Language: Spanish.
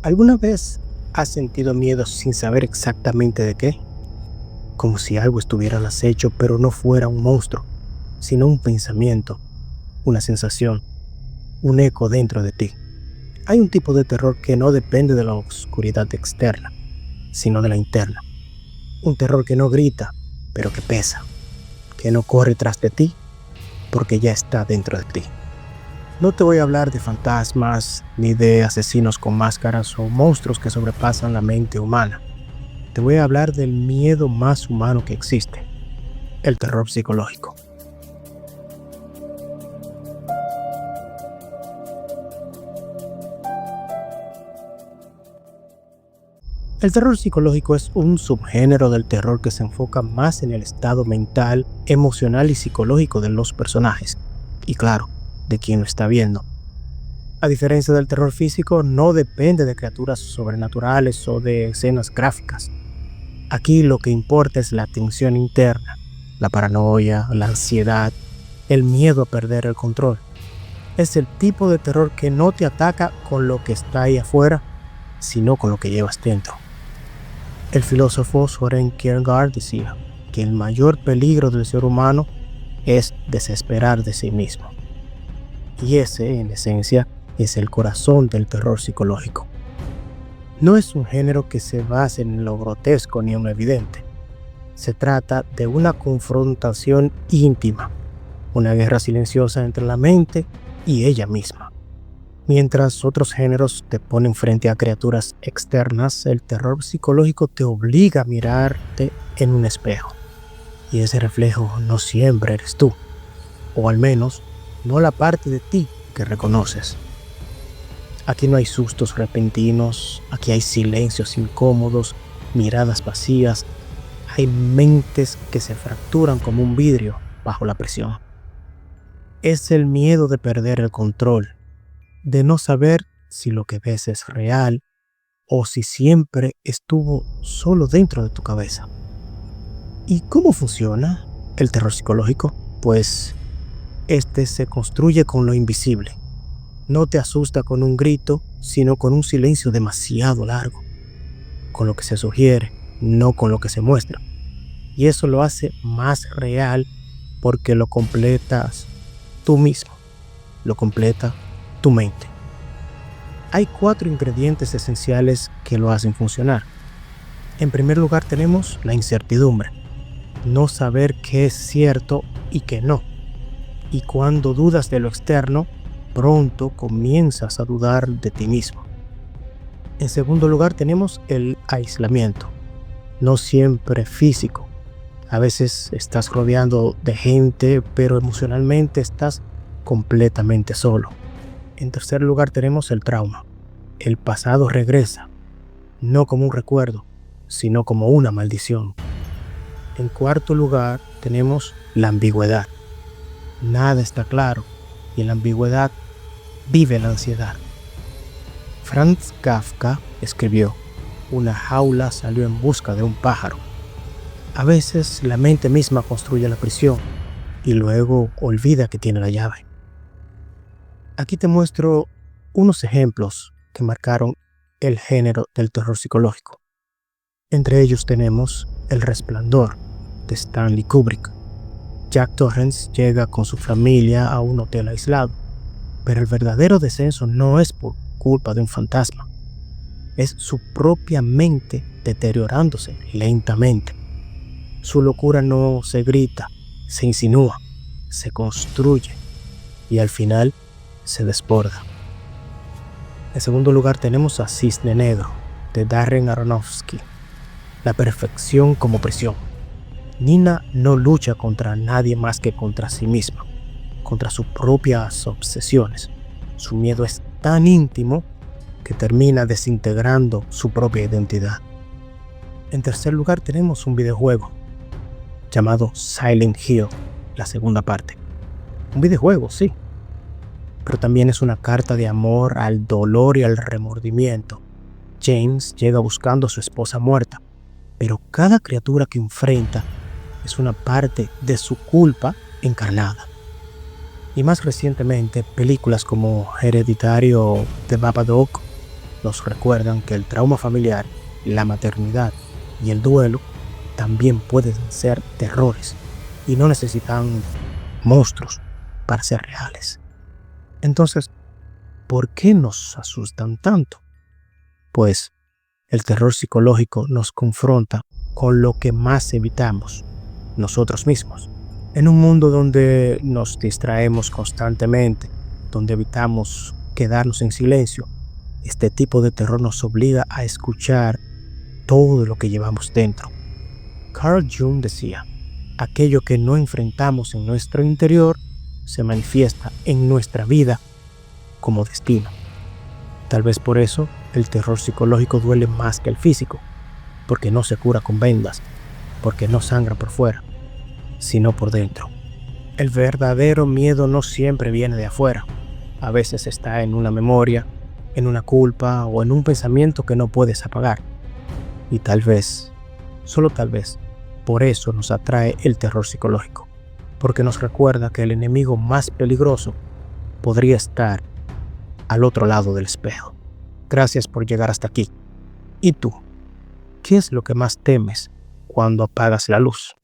¿Alguna vez has sentido miedo sin saber exactamente de qué? Como si algo estuviera al acecho, pero no fuera un monstruo, sino un pensamiento, una sensación, un eco dentro de ti. Hay un tipo de terror que no depende de la oscuridad externa, sino de la interna. Un terror que no grita, pero que pesa, que no corre tras de ti, porque ya está dentro de ti. No te voy a hablar de fantasmas, ni de asesinos con máscaras o monstruos que sobrepasan la mente humana. Te voy a hablar del miedo más humano que existe, el terror psicológico. El terror psicológico es un subgénero del terror que se enfoca más en el estado mental, emocional y psicológico de los personajes. Y claro, de quien lo está viendo. A diferencia del terror físico, no depende de criaturas sobrenaturales o de escenas gráficas. Aquí lo que importa es la tensión interna, la paranoia, la ansiedad, el miedo a perder el control. Es el tipo de terror que no te ataca con lo que está ahí afuera, sino con lo que llevas dentro. El filósofo Soren Kierkegaard decía que el mayor peligro del ser humano es desesperar de sí mismo. Y ese, en esencia, es el corazón del terror psicológico. No es un género que se base en lo grotesco ni en lo evidente. Se trata de una confrontación íntima, una guerra silenciosa entre la mente y ella misma. Mientras otros géneros te ponen frente a criaturas externas, el terror psicológico te obliga a mirarte en un espejo. Y ese reflejo no siempre eres tú, o al menos no la parte de ti que reconoces. Aquí no hay sustos repentinos, aquí hay silencios incómodos, miradas vacías, hay mentes que se fracturan como un vidrio bajo la presión. Es el miedo de perder el control, de no saber si lo que ves es real o si siempre estuvo solo dentro de tu cabeza. ¿Y cómo funciona el terror psicológico? Pues este se construye con lo invisible. No te asusta con un grito, sino con un silencio demasiado largo, con lo que se sugiere, no con lo que se muestra. Y eso lo hace más real porque lo completas tú mismo, lo completa tu mente. Hay 4 ingredientes esenciales que lo hacen funcionar. En primer lugar tenemos la incertidumbre, no saber qué es cierto y qué no. Y cuando dudas de lo externo, pronto comienzas a dudar de ti mismo. En segundo lugar tenemos el aislamiento, no siempre físico. A veces estás rodeado de gente, pero emocionalmente estás completamente solo. En tercer lugar tenemos el trauma. El pasado regresa, no como un recuerdo, sino como una maldición. En cuarto lugar tenemos la ambigüedad. Nada está claro y en la ambigüedad vive la ansiedad. Franz Kafka escribió: una jaula salió en busca de un pájaro. A veces la mente misma construye la prisión y luego olvida que tiene la llave. Aquí te muestro unos ejemplos que marcaron el género del terror psicológico. Entre ellos tenemos El Resplandor, de Stanley Kubrick. Jack Torrance llega con su familia a un hotel aislado, pero el verdadero descenso no es por culpa de un fantasma. Es su propia mente deteriorándose lentamente. Su locura no se grita, se insinúa, se construye y al final se desborda. En segundo lugar tenemos a Cisne Negro, de Darren Aronofsky. La perfección como prisión. Nina no lucha contra nadie más que contra sí misma, contra sus propias obsesiones. Su miedo es tan íntimo que termina desintegrando su propia identidad. En tercer lugar tenemos un videojuego llamado Silent Hill, la segunda parte. Un videojuego, sí, pero también es una carta de amor al dolor y al remordimiento. James llega buscando a su esposa muerta, pero cada criatura que enfrenta es una parte de su culpa encarnada. Y más recientemente, películas como Hereditario o The Babadook nos recuerdan que el trauma familiar, la maternidad y el duelo también pueden ser terrores y no necesitan monstruos para ser reales. Entonces, ¿por qué nos asustan tanto? Pues el terror psicológico nos confronta con lo que más evitamos, nosotros mismos. En un mundo donde nos distraemos constantemente, donde evitamos quedarnos en silencio, este tipo de terror nos obliga a escuchar todo lo que llevamos dentro. Carl Jung decía, aquello que no enfrentamos en nuestro interior se manifiesta en nuestra vida como destino. Tal vez por eso el terror psicológico duele más que el físico, porque no se cura con vendas, porque no sangra por fuera, sino por dentro. El verdadero miedo no siempre viene de afuera. A veces está en una memoria, en una culpa o en un pensamiento que no puedes apagar. Y tal vez, solo tal vez, por eso nos atrae el terror psicológico, porque nos recuerda que el enemigo más peligroso podría estar al otro lado del espejo. Gracias por llegar hasta aquí. ¿Y tú? ¿Qué es lo que más temes cuando apagas la luz?